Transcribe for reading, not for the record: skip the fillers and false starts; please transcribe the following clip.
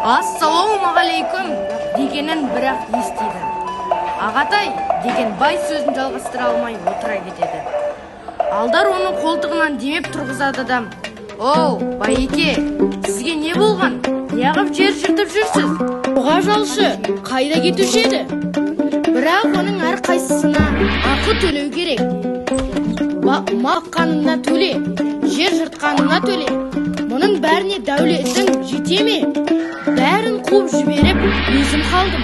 Ассалаумағалейкум дегенін бірақ естиді. Ағатай деген бай сөзін жалғастыра алмай отыра кетеді. Алдар оның қолтығынан демеп тұрғызады да: «Оу, Байеке, сізге не болған? Неғып жер жыртып жүрсіз?» Оға жалшы, қайда кетуші еді? Бірақ оның әр қайсысына ақы төлеу керек. Маққанына төле, жер жыртқанына төле. Мұның бәріне дәулетің жете ме? Бәрін қуып жіберіп, өзім қалдым.